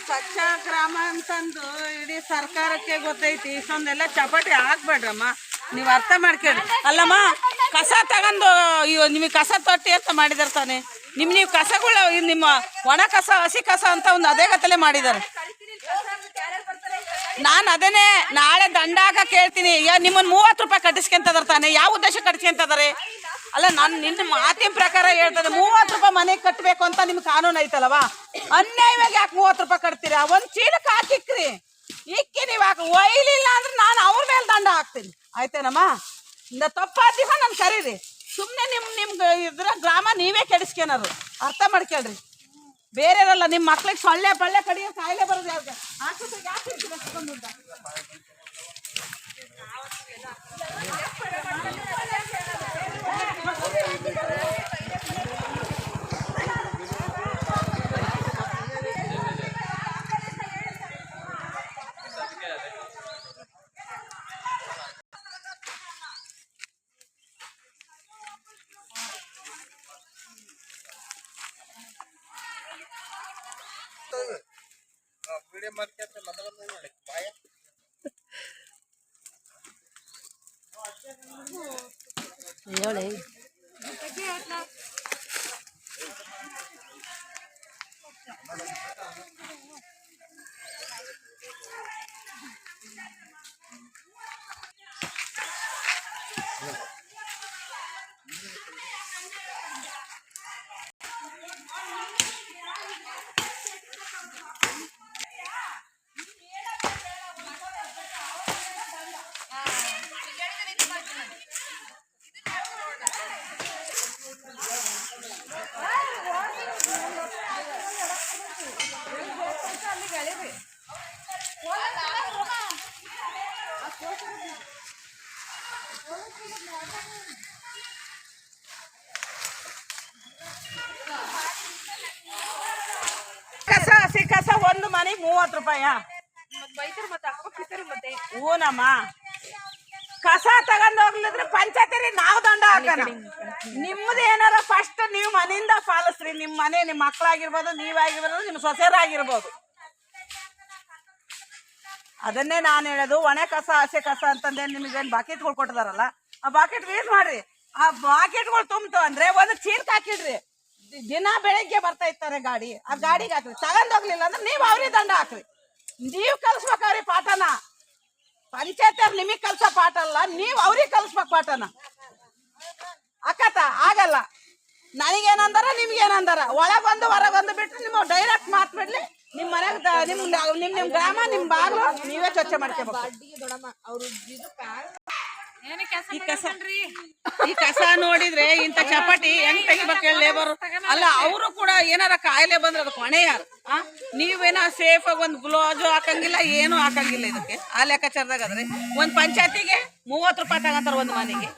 ಸ್ವಚ್ಛ ಗ್ರಾಮ ಅಂತಂದು ಇಡೀ ಸರ್ಕಾರಕ್ಕೆ ಗೊತ್ತೈತಿ. ಇಷ್ಟೊಂದೆಲ್ಲ ಚಪಾಟಿ ಹಾಕ್ಬೇಡ್ರಮ್ಮ, ನೀವು ಅರ್ಥ ಮಾಡ್ಕೇಳಿ. ಅಲ್ಲಮ್ಮ, ಕಸ ತಗೊಂಡು ನಿಮಗೆ ಕಸ ತೊಟ್ಟಿ ಅಂತ ಮಾಡಿದಾರೆ ತಾನೆ. ನೀವು ಕಸಗಳು ನಿಮ್ಮ ಒಣ ಕಸ ಹಸಿ ಕಸ ಅಂತ ಒಂದು ಅದೇ ಗತ್ತಲೆ ಮಾಡಿದ್ದಾರೆ. ನಾನು ಅದನ್ನೇ ನಾಳೆ ದಂಡ ಹಾಕಕ್ಕೆ ಹೇಳ್ತೀನಿ. ನಿಮ್ಮನ್ನು 30 ರೂಪಾಯಿ ಕಟ್ಟಿಸ್ಕೊಂತದಾರೆ ತಾನೆ. ಯಾವ ಉದ್ದೇಶ ಕಟ್ಟಿಸ್ಕೊಂತದಾರೆ? ಅಲ್ಲ, ನಾನು ನಿನ್ನ ಮಾತಿನ ಪ್ರಕಾರ ಹೇಳ್ತದೆ 30 ರೂಪಾಯಿ ಮನೆಗೆ ಕಟ್ಟಬೇಕು ಅಂತ ನಿಮ್ಗೆ ಕಾನೂನು ಐತಲ್ವಾ? ಅನ್ಯಾಯವಾಗಿ ಯಾಕೆ 30 ರೂಪಾಯಿ ಕಟ್ತೀರಾ? ಒಂದು ಚೀಲಕ್ಕೆ ಹಾಕಿಕ್ರಿ, ಇಕ್ಕಿ ನೀವು ಹಾಕಿ ಒಯ್ಲಿಲ್ಲ ಅಂದ್ರೆ ನಾನು ಅವ್ರ ಮೇಲೆ ದಂಡ ಹಾಕ್ತೀನಿ. ಆಯ್ತೇನಮ್ಮ? ತಪ್ಪಾದಿಹ ನಾನು ಕರೀರಿ. ಸುಮ್ಮನೆ ನಿಮ್ಗೆ ಇದ್ರ ಗ್ರಾಮ ನೀವೇ ಕೆಡಿಸ್ಕೊನರು. ಅರ್ಥ ಮಾಡ್ಕೊಳ್ರಿ. ಬೇರೆಯವರಲ್ಲ, ನಿಮ್ಮ ಮಕ್ಳಿಗೆ ಸೊಳ್ಳೆ ಪಳ್ಳೆ ಕಡಿಯೋ ಕಾಯಿಲೆ ಬರೋದು ಯಾವ್ದು? ಆಸ್ಪತ್ರೆಗೆ ಯಾಕೆ ಹೇಳಿ. ಕಸ ಹಸಿ ಕಸ ಒಂದು ಮನೆಗೆ 30 ರೂಪಾಯಿ. ಹೂನಮ್ಮ, ಕಸ ತಗೊಂಡ್ ಹೋಗ್ಲಿದ್ರೆ ಪಂಚಾಯತಿ ನಾವು ದಂಡ ಹಾಕೋಣ. ನಿಮ್ದು ಏನಾರ ಫಸ್ಟ್ ನೀವು ಮನೆಯಿಂದ ಪಾಲಿಸ್ರಿ. ನಿಮ್ಮ ಮನೆ, ನಿಮ್ಮ ಮಕ್ಕಳಾಗಿರ್ಬೋದು, ನೀವಾಗಿರ್ಬೋದು, ನಿಮ್ಮ ಸೊಸೆಯರಾಗಿರ್ಬೋದು. ಅದನ್ನೇ ನಾನು ಹೇಳೋದು. ಒಣ ಕಸ ಹಸಿ ಕಸ ಅಂತಂದೇನು ನಿಮಗೇನು ಬಾಕೆಟ್ಗಳು ಕೊಟ್ಟಿದಾರಲ್ಲ, ಆ ಬಾಕೆಟ್ ಯೂಸ್ ಮಾಡ್ರಿ. ಆ ಬಾಕೆಟ್ಗಳು ತುಂಬ್ತು ಅಂದ್ರೆ ಒಂದು ಚೀಲಕ್ಕೆ ಹಾಕಿಡ್ರಿ. ದಿನ ಬೆಳಿಗ್ಗೆ ಬರ್ತಾ ಇರ್ತಾರೆ ಗಾಡಿ, ಆ ಗಾಡಿಗೆ ಹಾಕ್ರಿ. ತಗೊಂಡೋಗ್ಲಿಲ್ಲ ಅಂದ್ರೆ ನೀವು ಅವ್ರಿಗೆ ದಂಡ ಹಾಕ್ರಿ. ನೀವು ಕಲ್ಸ್ಬೇಕವ್ರಿ ಪಾಠನ. ಪಂಚಾಯತ್ ನಿಮಗ್ ಕಲ್ಸೋ ಪಾಠ ಅಲ್ಲ, ನೀವು ಅವ್ರಿಗೆ ಕಲ್ಸ್ಬೇಕು ಪಾಠನ. ಅಕ್ಕತ ಆಗಲ್ಲ. ನನಗೇನಂದಾರ ನಿಮ್ಗೇನಂದಾರ, ಒಳಗೊಂದು ಹೊರಗೊಂದು ಬಿಟ್ರೆ ನಿಮ್ಮ ಡೈರೆಕ್ಟ್ ಮಾತು ಬಿಡ್ಲಿ. ನಿಮ್ಮ ಮನೆಗೆ ನಿಮ್ ಗ್ರಾಮ, ನಿಮ್ ಬಾಗ್ಲು ನೀವೇ ಸ್ವಚ್ಛ ಮಾಡ್ಕೋಬೇಕು. ಈ ಕಸ ನೋಡಿದ್ರೆ ಇಂತ ಚಪಾಟಿ ಹೆಂಗ್ ತೆಗಿಬೇಕು ಹೇಳಿ ಲೇಬರ್? ಅಲ್ಲ, ಅವರು ಕೂಡ ಏನಾರ ಕಾಯಿಲೆ ಬಂದ್ರೆ ಅದಕ್ಕೆ ಹೊಣೆ ಯಾರು? ನೀವೇನೋ ಸೇಫ್ ಆಗಿ ಒಂದು ಗ್ಲೋಜು ಹಾಕಂಗಿಲ್ಲ, ಏನು ಹಾಕಂಗಿಲ್ಲ. ಇದಕ್ಕೆ ಆ ಲೆಕ್ಕಾಚಾರದಾಗ ಆದ್ರೆ ಒಂದು ಪಂಚಾಯತಿಗೆ 30 ರೂಪಾಯಿ ತಗೊಂತಾರ ಒಂದು ಮನೆಗೆ.